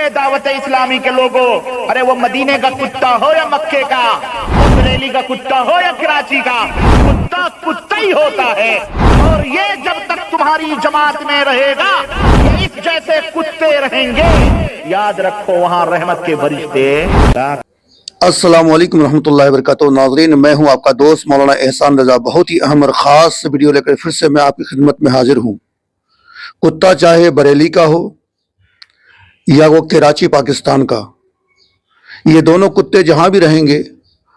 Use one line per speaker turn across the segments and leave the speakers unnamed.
اے دعوت اسلامی کے لوگوں، ارے وہ مدینے کا کتا ہو یا مکے کا، وہ بریلی کا کتا ہو یا کراچی کا، کتا کتا ہی ہوتا ہے، اور یہ جب تک تمہاری جماعت میں رہے گا یہ اس جیسے کتے رہیں گے، یاد رکھو وہاں رحمت کے فرشتے۔
السلام علیکم ورحمۃ اللہ وبرکاتہ۔ ناظرین، میں ہوں آپ کا دوست مولانا احسان رضا، بہت ہی اہم اور خاص ویڈیو لے کر پھر سے میں آپ کی خدمت میں حاضر ہوں۔ کتا چاہے بریلی کا ہو یا وہ کراچی پاکستان کا، یہ دونوں کتے جہاں بھی رہیں گے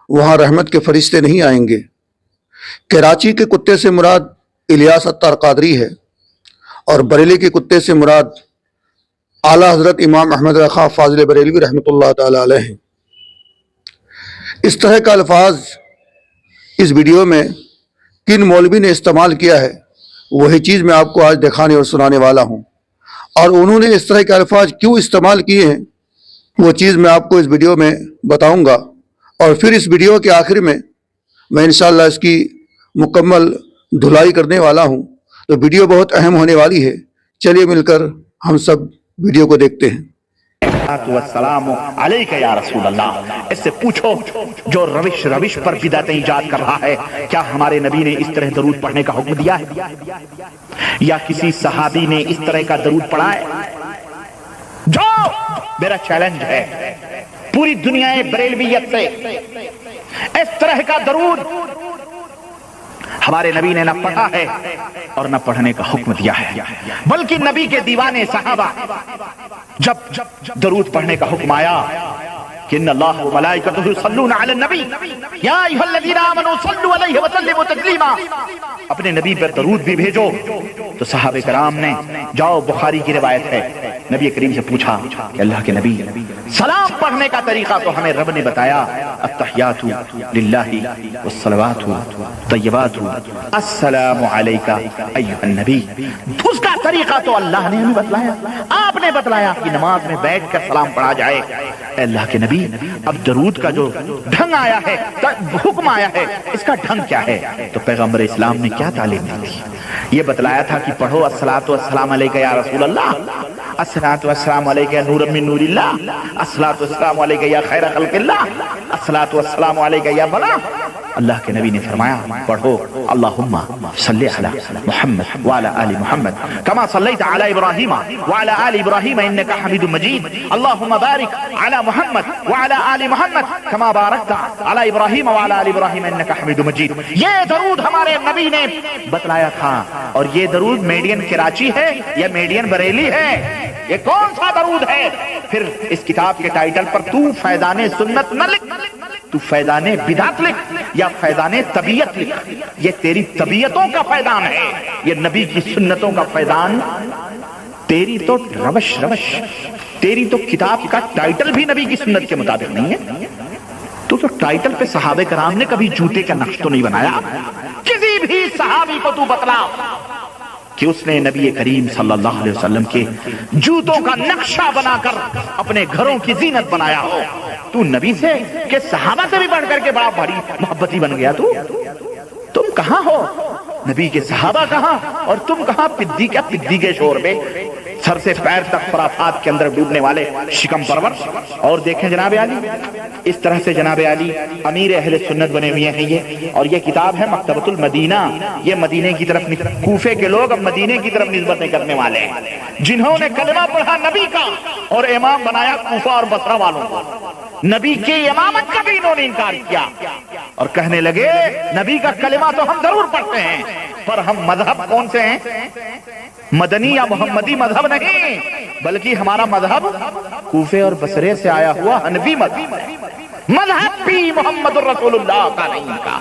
وہاں رحمت کے فرشتے نہیں آئیں گے۔ کراچی کے کتے سے مراد الیاس اتار قادری ہے، اور بریلی کے کتے سے مراد اعلیٰ حضرت امام احمد رضا خان فاضل بریلوی رحمۃ اللہ تعالی علیہ ہیں۔ اس طرح کا الفاظ اس ویڈیو میں کن مولوی نے استعمال کیا ہے وہی چیز میں آپ کو آج دکھانے اور سنانے والا ہوں، اور انہوں نے اس طرح کے الفاظ کیوں استعمال کیے ہیں وہ چیز میں آپ کو اس ویڈیو میں بتاؤں گا، اور پھر اس ویڈیو کے آخر میں انشاءاللہ اس کی مکمل دھلائی کرنے والا ہوں۔ تو ویڈیو بہت اہم ہونے والی ہے، چلیے مل کر ہم سب ویڈیو کو دیکھتے ہیں۔
والسلام علیکہ یا رسول اللہ۔ اس سے پوچھو جو روش پر بدعتیں ایجاد کر رہا ہے، کیا ہمارے نبی نے اس طرح درود پڑھنے کا حکم دیا ہے یا کسی صحابی نے اس طرح کا درود پڑھا ہے؟ جو میرا چیلنج ہے پوری دنیا بریلویت سے، اس طرح کا درود ہمارے نبی نے نہ پڑھا ہے اور نہ پڑھنے کا حکم دیا ہے، بلکہ نبی کے دیوانے صحابہ جب درود پڑھنے کا حکم آیا کہ ان اللہ و ملائکتہ یصلون علی النبی یا ایھا الذین آمنوا صلوا علیہ وسلموا تسلیما، اپنے نبی پر درود بھی بھیجو۔ تو صحابہ کرام نے، جاؤ بخاری کی روایت ہے، نبی کریم سے پوچھا کہ اللہ کے نبی سلام پڑھنے کا طریقہ تو ہمیں رب نے بتایا، التحیات للہ والصلوات طیبات السلام علیکہ ایھا النبی، اس کا طریقہ تو اللہ نے ہمیں بتلایا، آپ نے بتلایا کہ نماز میں بیٹھ کر سلام پڑھا جائے۔ اے اللہ کے نبی، اب درود کا جو ڈھنگ آیا ہے، حکم آیا ہے، اس کا ڈھنگ کیا ہے؟ تو پیغمبر اسلام نے کیا تعلیم دی تھی؟ یہ بتلایا تھا کہ پڑھو الصلاۃ والسلام علیکہ یا رسول اللہ، الصلاۃ والسلام علیکہ یا نور من نور اللہ، الصلاۃ والسلام علیکہ یا خیر خلق اللہ، الصلاۃ والسلام علیکہ یا فلاں۔ اللہ کے نبی نے فرمایا پڑھو اللہم صلی علی محمد وعلی آل محمد کما صلیت علی ابراہیم وعلی آل ابراہیم انکا حمید مجید، اللہم بارک علی محمد وعلی آل محمد کما بارکت علی ابراہیم وعلی آل ابراہیم انکا حمید مجید۔ یہ درود ہمارے نبی نے بتلایا تھا، اور یہ درود میڈین کراچی ہے یا میڈین بریلی ہے؟ یہ کون سا درود ہے؟ پھر اس کتاب کے ٹائٹل پر تو فیضان سنت نہ لکھ، تو فیضان بدعت لکھ یا فیضان طبیعت لکھ۔ یہ تیری طبیعتوں کا فیضان ہے، یہ نبی کی سنتوں کا فیضان۔ تیری تو روش تیری تو کتاب کا ٹائٹل بھی نبی کی سنت کے مطابق نہیں ہے۔ تو ٹائٹل پہ صحابہ کرام نے کبھی جوتے کا نقش تو نہیں بنایا؟ کسی بھی صحابی کو تو بتلا کہ اس نے نبی کریم صلی اللہ علیہ وسلم کے جوتوں کا نقشہ بنا کر اپنے گھروں کی زینت بنایا ہو۔ تو نبی سے کہ صحابہ سے بھی بڑھ کر کے بڑا بھاری محبتی بن گیا۔ تم کہاں ہو؟ نبی کے صحابہ کہاں اور تم کہاں؟ پدی کیا پدی کے شور میں سر سے پیر تک خرافات کے اندر ڈوبنے والے شکم پرور۔ اور دیکھیں جناب علی، اس طرح سے جناب علی امیر اہل سنت بنے ہوئے ہیں یہ، اور یہ کتاب ہے مکتبۃ المدینہ۔ یہ مدینے کی طرف، کوفے کے لوگ اب مدینے کی طرف نسبتیں کرنے والے ہیں، جنہوں نے کلمہ پڑھا نبی کا اور امام بنایا کوفہ اور بصرہ والوں کو۔ نبی کی امامت کا بھی انہوں نے انکار کیا اور کہنے لگے نبی کا کلمہ تو ہم ضرور پڑھتے ہیں، پر ہم مذہب کون سے ہیں؟ مدنی یا محمدی مذہب نہیں، بلکہ ہمارا مذہب کوفے اور بصرے سے آیا ہوا حنفی مذہب ہے۔ مذہب بھی محمد الرسول اللہ کا نہیں کا،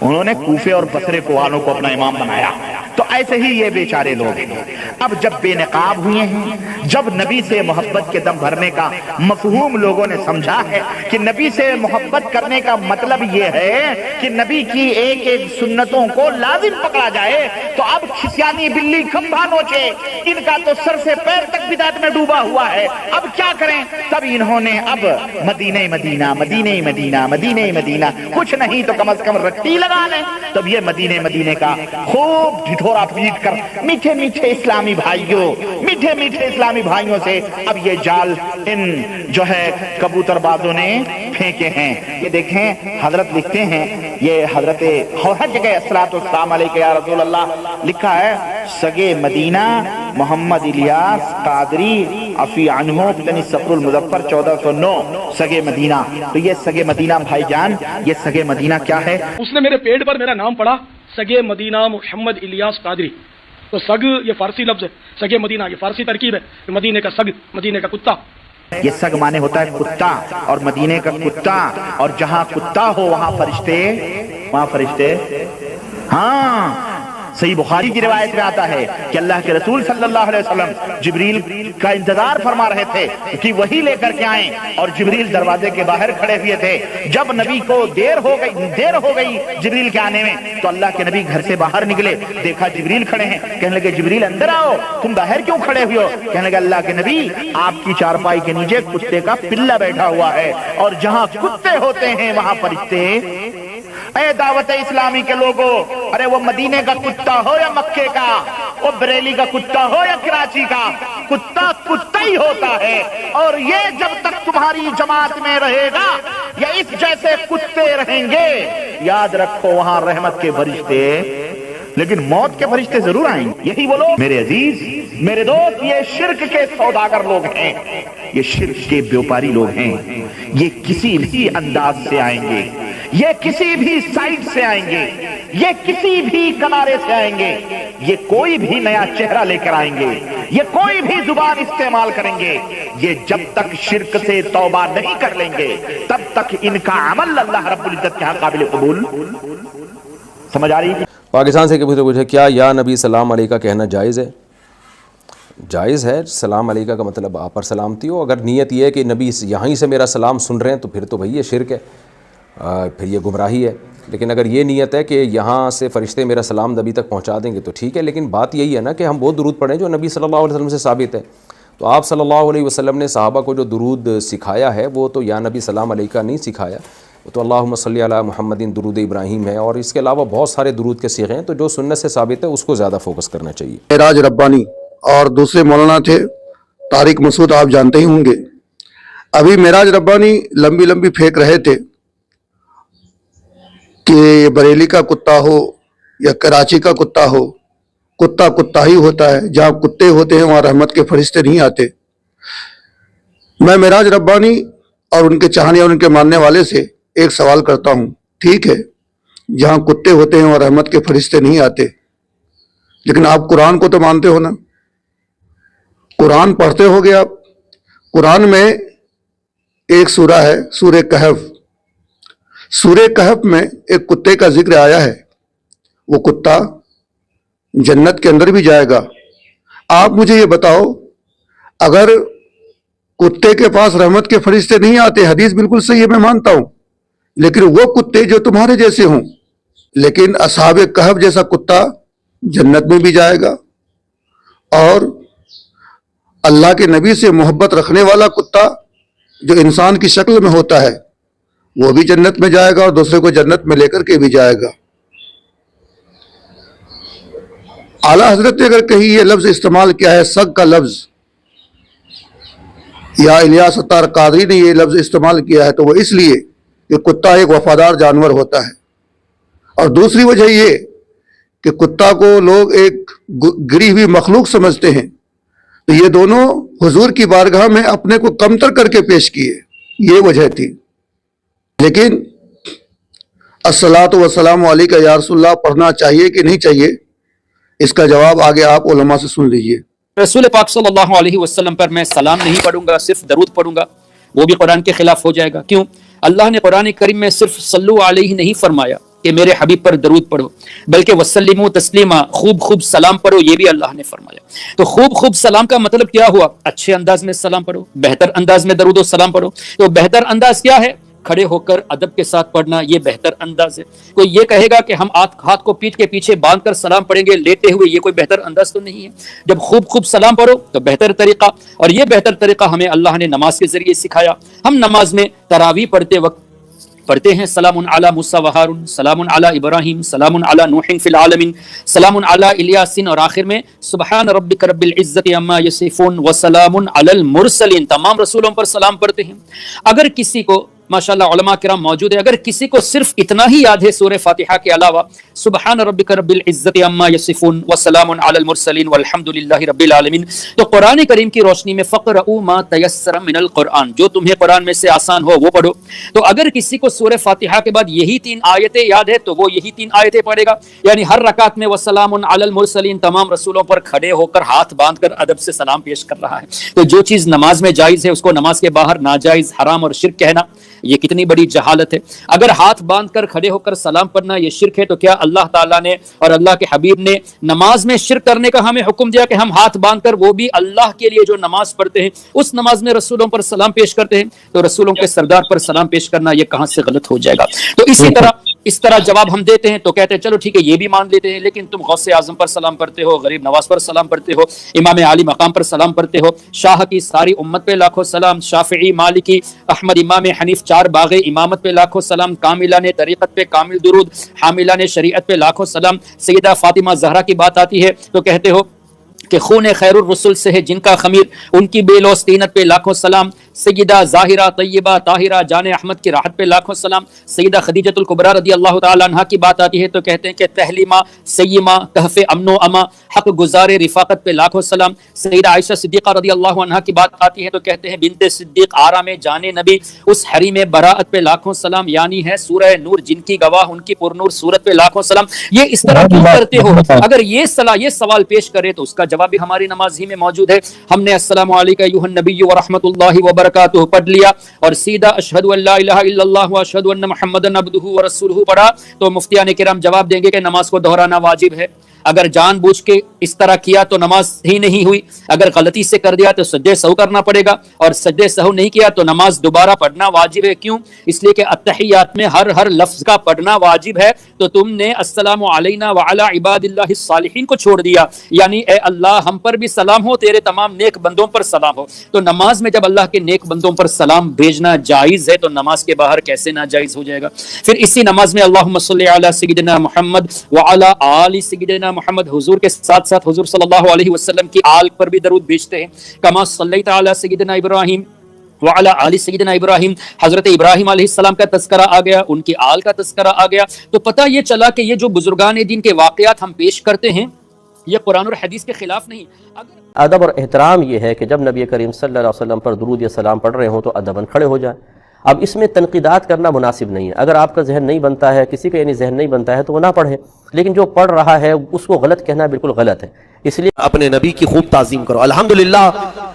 انہوں نے کوفے اور بصرے کو والوں کو اپنا امام بنایا۔ تو ایسے ہی یہ بیچارے لوگ ہیں، اب جب بے نقاب ہوئے ہیں، جب نبی سے محبت کے دم بھرنے کا مفہوم لوگوں نے سمجھا ہے کہ نبی سے محبت کرنے کا مطلب یہ ہے کہ نبی کی ایک ایک سنتوں کو لازم پکڑا جائے، تو اب کھسیانی بلی کھمبا نوچے، ان کا تو سر سے پیر تک بدعت میں ڈوبا ہوا ہے۔ اب کیا کریں؟ تب انہوں نے اب مدینہ مدینہ مدینہ مدینہ مدینہ مدینہ، کچھ نہیں تو کم از کم رٹی لگا لیں۔ تب یہ مدینہ مدینہ کا خوب ڈھورا پیٹ کر میٹھے میٹھے اسلامی بھائیوں، میٹھے میٹھے اسلامی بھائیوں سے اب یہ جال ان جو ہے کبوتر بازوں نے پھینکے ہیں۔ یہ دیکھیں حضرت لکھتے ہیں، یہ حضرت حج گئے الصلوۃ والسلام علیہ یا رسول اللہ، لکھا ہے سگے مدینہ محمد الیاس قادری عفی عنہ فتنی صفر المظفر 1409 سگے مدینہ۔ تو یہ سگے مدینہ بھائی جان، یہ سگے مدینہ کیا ہے؟
اس نے میرے پیٹ پر میرا نام پڑھا سگے مدینہ محمد الیاس قادری۔ تو سگ یہ فارسی لفظ ہے، سگے مدینہ یہ فارسی ترکیب ہے، مدینے کا سگ، مدینے کا کتا۔
یہ سگ مانے ہوتا ہے کتا، اور مدینے کا کتا، اور جہاں کتا ہو وہاں فرشتے، وہاں فرشتے۔ ہاں صحیح بخاری کی روایت میں آتا ہے کہ اللہ کے رسول صلی اللہ علیہ وسلم جبریل کا انتظار فرما رہے تھے کہ وہی لے کر کے آئیں، اور جبریل دروازے کے باہر کھڑے ہوئے تھے۔ جب نبی کو دیر ہو گئی جبریل کے آنے میں، تو اللہ کے نبی گھر سے باہر نکلے، دیکھا جبریل کھڑے ہیں، کہنے لگے جبریل اندر آؤ، تم باہر کیوں کھڑے ہوئے ہو؟ کہنے لگے اللہ کے نبی آپ کی چارپائی کے نیچے کتے کا پلہ بیٹھا ہوا ہے، اور جہاں کتے ہوتے ہیں وہاں فرشتے۔ اے دعوت اسلامی کے لوگوں، ارے وہ مدینے کا کتا ہو یا مکے کا، وہ بریلی کا کتا ہو یا کراچی کا، کتا کتا ہی ہوتا ہے، اور یہ جب تک تمہاری جماعت میں رہے گا یا اس جیسے کتے رہیں گے، یاد رکھو وہاں رحمت کے فرشتے، لیکن موت کے فرشتے ضرور آئیں گے۔ یہی وہ لوگ میرے عزیز، میرے دوست، یہ شرک کے سوداگر لوگ ہیں، یہ شرک کے بیوپاری لوگ ہیں، یہ کسی بھی انداز سے آئیں گے، یہ کسی بھی سائٹ سے آئیں گے، یہ کسی بھی کنارے سے آئیں گے، یہ کوئی بھی نیا چہرہ لے کر آئیں گے، یہ کوئی بھی زبان استعمال کریں گے، یہ جب تک شرک سے توبہ نہیں کر لیں گے تب تک ان کا عمل اللہ رب العزت کے ہاں قابل قبول۔ سمجھ آ رہی ہے؟
پاکستان سے پوچھے کیا یا نبی سلام علیکہ کہنا جائز ہے؟ جائز ہے، سلام علیکہ کا مطلب آپ پر سلامتی ہو۔ اگر نیت یہ ہے کہ نبی یہیں سے میرا سلام سن رہے ہیں تو پھر تو بھائی یہ شرک ہے، پھر یہ گمراہی ہے۔ لیکن اگر یہ نیت ہے کہ یہاں سے فرشتے میرا سلام نبی تک پہنچا دیں گے تو ٹھیک ہے، لیکن بات یہی ہے نا کہ ہم وہ درود پڑھیں جو نبی صلی اللہ علیہ وسلم سے ثابت ہے۔ تو آپ صلی اللہ علیہ وسلم نے صحابہ کو جو درود سکھایا ہے وہ تو یا نبی سلام علیکہ نہیں سکھایا، تو اللہم صلی علی محمد درود ابراہیم ہے، اور اس کے علاوہ بہت سارے درود کے صیغے ہیں، تو جو سنت سے ثابت ہے اس کو زیادہ فوکس کرنا چاہیے۔
معراج ربانی اور دوسرے مولانا تھے طارق مسعود، آپ جانتے ہی ہوں گے۔ ابھی معراج ربانی لمبی لمبی پھینک رہے تھے کہ بریلی کا کتا ہو یا کراچی کا کتا ہو، کتا کتا ہی ہوتا ہے، جہاں کتے ہوتے ہیں وہاں رحمت کے فرشتے نہیں آتے۔ میں معراج ربانی اور ان کے چاہنے اور ان کے ماننے والے سے ایک سوال کرتا ہوں، ٹھیک ہے جہاں کتے ہوتے ہیں وہاں رحمت کے فرشتے نہیں آتے، لیکن آپ قرآن کو تو مانتے ہو نا، قرآن پڑھتے ہو گے آپ۔ قرآن میں ایک سورہ ہے سورہ کہف، سورہ کہف میں ایک کتے کا ذکر آیا ہے، وہ کتا جنت کے اندر بھی جائے گا۔ آپ مجھے یہ بتاؤ، اگر کتے کے پاس رحمت کے فرشتے نہیں آتے، حدیث بالکل صحیح ہے، میں مانتا ہوں، لیکن وہ کتے جو تمہارے جیسے ہوں، لیکن اصحاب کہف جیسا کتا جنت میں بھی جائے گا، اور اللہ کے نبی سے محبت رکھنے والا کتا جو انسان کی شکل میں ہوتا ہے وہ بھی جنت میں جائے گا، اور دوسرے کو جنت میں لے کر کے بھی جائے گا۔ اعلیٰ حضرت نے اگر کہیں یہ لفظ استعمال کیا ہے، سگ کا لفظ، یا الیاس ستار قادری نے یہ لفظ استعمال کیا ہے، تو وہ اس لیے کہ کتا ایک وفادار جانور ہوتا ہے، اور دوسری وجہ یہ کہ کتا کو لوگ ایک گری ہوئی مخلوق سمجھتے ہیں، تو یہ دونوں حضور کی بارگاہ میں اپنے کو کمتر کر کے پیش کیے، یہ وجہ تھی۔ لیکن الصلاۃ والسلام علیکہ یا رسول اللہ پڑھنا چاہیے کہ نہیں چاہیے، اس کا جواب آگے آپ علماء سے سن لیجئے۔
رسول پاک صلی اللہ علیہ وسلم پر میں سلام نہیں پڑھوں گا، صرف درود پڑھوں گا، وہ بھی قرآن کے خلاف ہو جائے گا۔ کیوں؟ اللہ نے قرآن کریم میں صرف صلو علیہ نہیں فرمایا کہ میرے حبیب پر درود پڑھو، بلکہ وسلموا تسلیما، خوب خوب سلام پڑھو، یہ بھی اللہ نے فرمایا۔ تو خوب خوب سلام کا مطلب کیا ہوا؟ اچھے انداز میں سلام پڑھو، بہتر انداز میں درود و سلام پڑھو۔ تو بہتر انداز کیا ہے؟ کھڑے ہو کر ادب کے ساتھ پڑھنا، یہ بہتر انداز ہے۔ کوئی یہ کہے گا کہ ہم ہاتھ کو پیٹھ کے پیچھے باندھ کر سلام پڑھیں گے لیٹے ہوئے، یہ کوئی بہتر انداز تو نہیں ہے۔ جب خوب خوب سلام پڑھو تو بہتر طریقہ، اور یہ بہتر طریقہ ہمیں اللہ نے نماز کے ذریعے سکھایا۔ ہم نماز میں تراویح پڑھتے وقت پڑھتے ہیں سلام علی موسیٰ و ہارون، سلام علی ابراہیم، سلام علی نوح فی العالمین، سلام علی الیاسین، اور آخر میں سبحان ربک رب العزت عما یصفون وسلام علی المرسلین، تمام رسولوں پر سلام پڑھتے ہیں۔ اگر کسی کو ماشاءاللہ علماء کرام موجود ہے، اگر کسی کو صرف اتنا ہی یاد ہے سورہ فاتحہ کے علاوہ سبحان ربک رب العزت عما یصفون وسلام علی المرسلین والحمد للہ رب العالمین، تو قرآن کریم کی روشنی میں فقرؤوا ما تیسر من القرآن، جو تمہیں قرآن میں سے آسان ہو وہ پڑھو۔ تو اگر کسی کو سورہ فاتحہ کے بعد یہی 3 آیتیں یاد ہے تو وہ یہی 3 آیتیں پڑھے گا، یعنی ہر رکعت میں وسلام علی المرسلین تمام رسولوں پر کھڑے ہو کر ہاتھ باندھ کر ادب سے سلام پیش کر رہا ہے۔ تو جو چیز نماز میں جائز ہے اس کو نماز کے باہر ناجائز، حرام اور شرک کہنا، یہ کتنی بڑی جہالت ہے۔ اگر ہاتھ باندھ کر کھڑے ہو کر سلام پڑھنا یہ شرک ہے، تو کیا اللہ تعالیٰ نے اور اللہ کے حبیب نے نماز میں شرک کرنے کا ہمیں حکم دیا کہ ہم ہاتھ باندھ کر وہ بھی اللہ کے لیے جو نماز پڑھتے ہیں اس نماز میں رسولوں پر سلام پیش کرتے ہیں؟ تو رسولوں کے سردار پر سلام پیش کرنا یہ کہاں سے غلط ہو جائے گا؟ تو اس طرح جواب ہم دیتے ہیں تو کہتے ہیں چلو ٹھیک ہے یہ بھی مان لیتے ہیں، لیکن تم غوث اعظم پر سلام پڑھتے ہو، غریب نواز پر سلام پڑھتے ہو، امام عالی مقام پر سلام پڑھتے ہو، شاہ کی ساری امت پہ لاکھوں سلام، شافعی، مالکی، احمد، امام حنیف 4 باغ امامت پہ لاکھوں سلام، کاملان طریقت پہ کامل درود، حاملان شریعت پہ لاکھوں سلام، سیدہ فاطمہ زہرا کی بات آتی ہے تو کہتے ہو کہ خون خیر الرسل سے ہے جن کا خمیر، ان کی بے لوث طینت پہ لاکھوں سلام، سیدہ ظاہرہ طیبہ طاہرہ جان احمد کی راحت پہ لاکھوں سلام، سیدہ خدیجۃ الکبریٰ رضی اللہ تعالی عنہا کی بات آتی ہے تو کہتے ہیں کہ تہلیمہ، سیمہ، کہف امن و اما، حق گزار رفاقت پہ لاکھوں سلام، سیدہ عائشہ صدیقہ رضی اللہ عنہا کی بات آتی ہے تو کہتے ہیں بنت صدیق آرام جان نبی، اس حریم براءت پہ لاکھوں سلام، یعنی ہے سورہ نور جن کی گواہ ان کی پرنور صورت پہ لاکھوں سلام۔ یہ اس طرح کیوں کرتے ہو؟ اگر یہ سوال پیش کرے تو اس کا جواب بھی ہماری نماز ہی میں موجود ہے۔ ہم نے السلام علیکم ایھا النبی ورحمۃ اللہ وبرکاتہ پڑھ لیا اور سیدھا اشہد ان لا الہ الا اللہ واشہد ان محمدا عبدہ ورسولہ پڑھا تو مفتیان کرام جواب دیں گے کہ نماز کو دہرانا واجب ہے۔ اگر جان بوجھ کے اس طرح کیا تو نماز ہی نہیں ہوئی، اگر غلطی سے کر دیا تو سجدہ سہو کرنا پڑے گا، اور سجدہ سہو نہیں کیا تو نماز دوبارہ پڑھنا واجب ہے۔ کیوں؟ اس لیے کہ التحیات میں ہر لفظ کا پڑھنا واجب ہے، تو تم نے السلام علینا وعلی عباد اللہ الصالحین کو چھوڑ دیا، یعنی اے اللہ ہم پر بھی سلام ہو، تیرے تمام نیک بندوں پر سلام ہو۔ تو نماز میں جب اللہ کے نیک بندوں پر سلام بھیجنا جائز ہے تو نماز کے باہر کیسے ناجائز ہو جائے گا؟ پھر اسی نماز میں اللہم صلی علی سیدنا محمد وعلی آل سیدنا محمد، حضور کے ساتھ ساتھ حضور صلی اللہ علیہ وسلم کی آل پر بھی درود بھیجتے ہیں۔ کما صلیت علی سیدنا ابراہیم وعلی آل سیدنا ابراہیم، حضرت ابراہیم علیہ السلام کا تذکرہ آ گیا، ان کی آل کا تذکرہ آ گیا، تو پتہ یہ چلا کہ یہ جو بزرگان دین کے واقعات ہم پیش کرتے ہیں یہ قرآن اور حدیث کے خلاف نہیں۔
ادب اور احترام یہ ہے کہ جب نبی کریم صلی اللہ علیہ وسلم پر درود یا سلام پڑھ رہے ہوں تو ادباً کھڑے ہو جائیں۔ اب اس میں تنقیدات کرنا مناسب نہیں ہے، اگر آپ کا ذہن نہیں بنتا ہے، کسی کا یعنی ذہن نہیں بنتا ہے تو وہ نہ پڑھے، لیکن جو پڑھ رہا ہے اس کو غلط کہنا بالکل غلط ہے۔ اس لیے
اپنے نبی کی خوب تعظیم کرو۔ الحمدللہ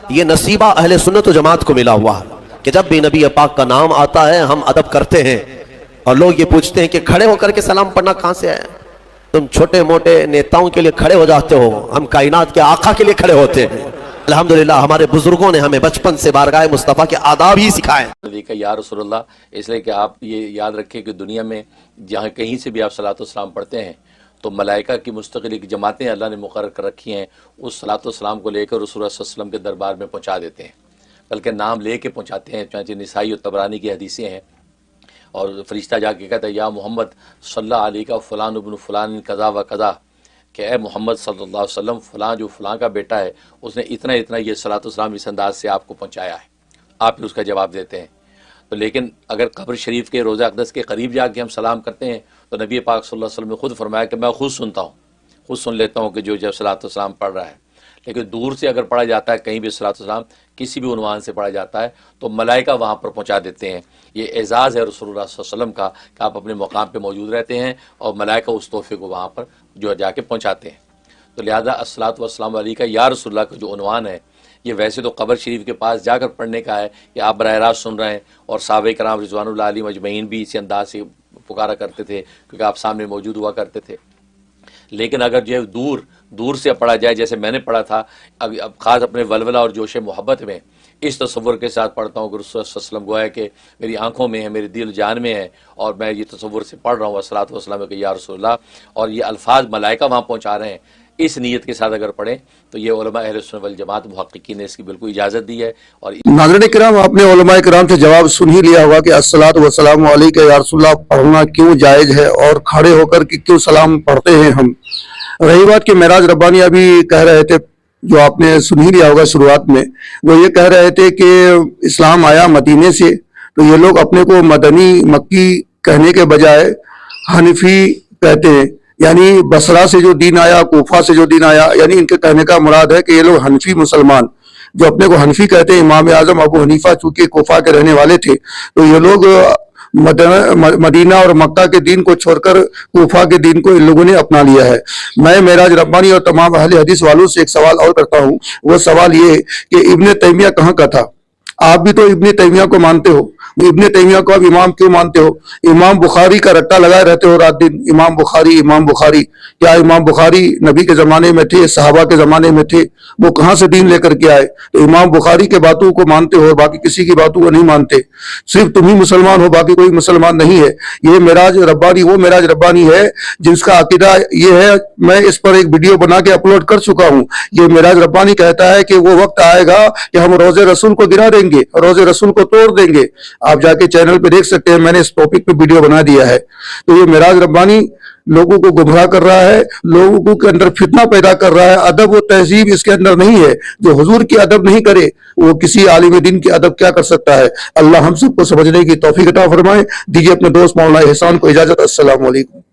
یہ نصیبہ اہل سنت و جماعت کو ملا ہوا ہے کہ جب بھی نبی پاک کا نام آتا ہے ہم ادب کرتے ہیں، اور لوگ یہ پوچھتے ہیں کہ کھڑے ہو کر کے سلام پڑھنا کہاں سے آیا؟ تم چھوٹے موٹے نیتاؤں کے لیے کھڑے ہو جاتے ہو، ہم کائنات کے آقا کے لیے کھڑے ہوتے ہیں۔ الحمدللہ ہمارے بزرگوں نے ہمیں بچپن سے بارگاہ مصطفیٰ کے آداب ہی سکھائے۔
یا رسول اللہ، اس لیے کہ آپ یہ یاد رکھیں کہ دنیا میں جہاں کہیں سے بھی آپ صلاۃ والسلام پڑھتے ہیں تو ملائکہ کی مستقل ایک جماعتیں اللہ نے مقرر کر رکھی ہیں، اس صلاۃ والسلام کو لے کر رسول اللہ صلی اللہ علیہ وسلم کے دربار میں پہنچا دیتے ہیں، بلکہ نام لے کے پہنچاتے ہیں۔ چنانچہ نسائی اور طبرانی کی حدیثیں ہیں، اور فرشتہ جا کے کہتا ہے یا محمد صلی اللہ علیہ فلان ابن فلان قضا و قضا، کہ اے محمد صلی اللہ علیہ وسلم فلاں جو فلاں کا بیٹا ہے اس نے اتنا اتنا یہ صلاۃ والسلام اس انداز سے آپ کو پہنچایا ہے، آپ اس کا جواب دیتے ہیں۔ تو لیکن اگر قبر شریف کے روضہ اقدس کے قریب جا کے ہم سلام کرتے ہیں تو نبی پاک صلی اللہ علیہ وسلم نے خود فرمایا کہ میں خود سنتا ہوں، خود سن لیتا ہوں کہ جو جب صلاۃ والسلام پڑھ رہا ہے۔ لیکن دور سے اگر پڑھا جاتا ہے، کہیں بھی صلاۃ والسلام کسی بھی عنوان سے پڑھا جاتا ہے تو ملائکہ وہاں پر پہنچا دیتے ہیں۔ یہ اعزاز ہے رسول اللہ صلی اللہ علیہ وسلم کا کہ آپ اپنے مقام پہ موجود رہتے ہیں اور ملائکہ اس تحفے کو وہاں پر جو جا کے پہنچاتے ہیں۔ تو لہذا الصلاۃ والسلام علیکہ یا رسول اللہ کا جو عنوان ہے یہ ویسے تو قبر شریف کے پاس جا کر پڑھنے کا ہے کہ آپ براہ راست سن رہے ہیں، اور صحابہ کرام رضوان اللہ علیہم اجمعین بھی اسی انداز سے پکارا کرتے تھے کیونکہ آپ سامنے موجود ہوا کرتے تھے۔ لیکن اگر جو دور سے پڑھا جائے جیسے میں نے پڑھا تھا، اب خاص اپنے ولولہ اور جوش محبت میں اس تصور کے ساتھ پڑھتا ہوں کہ رسول اللہ صلی اللہ علیہ وسلم گویا کہ میری آنکھوں میں ہے، میرے دل جان میں ہے، اور میں یہ تصور سے پڑھ رہا ہوں الصلاۃ والسلام کہ یا رسول اللہ، اور یہ الفاظ ملائکہ وہاں پہنچا رہے ہیں، اس نیت کے ساتھ اگر پڑھیں تو یہ علماء اہل سنت والجماعت محققین نے اس کی بالکل اجازت دی ہے. اور
ناظرین کرام، آپ نے علماء کرام سے جواب سن ہی لیا ہوگا کہ الصلاۃ والسلام علیک یا رسول اللہ پڑھنا کیوں جائز ہے اور کھڑے ہو کر کے کیوں سلام پڑھتے ہیں ہم. رہی بات کہ معراج ربانی ابھی کہہ رہے تھے، جو آپ نے سن ہی لیا ہوگا شروعات میں، وہ یہ کہہ رہے تھے کہ اسلام آیا مدینے سے، تو یہ لوگ اپنے کو مدنی مکی کہنے کے بجائے حنفی کہتے ہیں، یعنی بصرہ سے جو دین آیا، کوفہ سے جو دین آیا، یعنی ان کے کہنے کا مراد ہے کہ یہ لوگ حنفی مسلمان جو اپنے کو حنفی کہتے ہیں. امام اعظم ابو حنیفہ چونکہ کوفہ کے رہنے والے تھے، تو یہ لوگ مدینہ اور مکہ کے دین کو چھوڑ کر کوفہ کے دین کو ان لوگوں نے اپنا لیا ہے. میں معراج ربانی اور تمام اہل حدیث والوں سے ایک سوال اور کرتا ہوں. وہ سوال یہ کہ ابن تیمیہ کہاں کا تھا؟ آپ بھی تو ابن تیمیہ کو مانتے ہو، ابن تیمیہ کو آپ امام کیوں مانتے ہو؟ امام بخاری کا رٹا لگائے رہتے ہو رات دن، امام بخاری امام بخاری. کیا امام بخاری نبی کے زمانے میں تھے؟ صحابہ کے زمانے میں تھے؟ وہ کہاں سے دین لے کر کے آئے؟ تو امام بخاری کے باتوں کو مانتے ہو، باقی کسی کی باتوں کو نہیں مانتے. صرف تم ہی مسلمان ہو، باقی کوئی مسلمان نہیں ہے. یہ معراج ربانی وہ معراج ربانی ہے جس کا عقیدہ یہ ہے، میں اس پر ایک ویڈیو بنا کے اپلوڈ کر چکا ہوں. یہ معراج ربانی کہتا ہے کہ وہ وقت آئے گا کہ ہم روزے رسول کو گرا دیں گے، روزے رسول کو توڑ دیں گے. آپ جا کے چینل پہ دیکھ سکتے ہیں، میں نے اس ٹاپک پہ ویڈیو بنا دیا ہے. تو یہ معراج ربانی لوگوں کو گمراہ کر رہا ہے، لوگوں کے اندر فتنہ پیدا کر رہا ہے. ادب و تہذیب اس کے اندر نہیں ہے. جو حضور کی ادب نہیں کرے وہ کسی عالم دین کی ادب کیا کر سکتا ہے؟ اللہ ہم سب کو سمجھنے کی توفیق عطا فرمائے. دیجیے اپنے دوست مولانا احسان کو اجازت. السلام علیکم.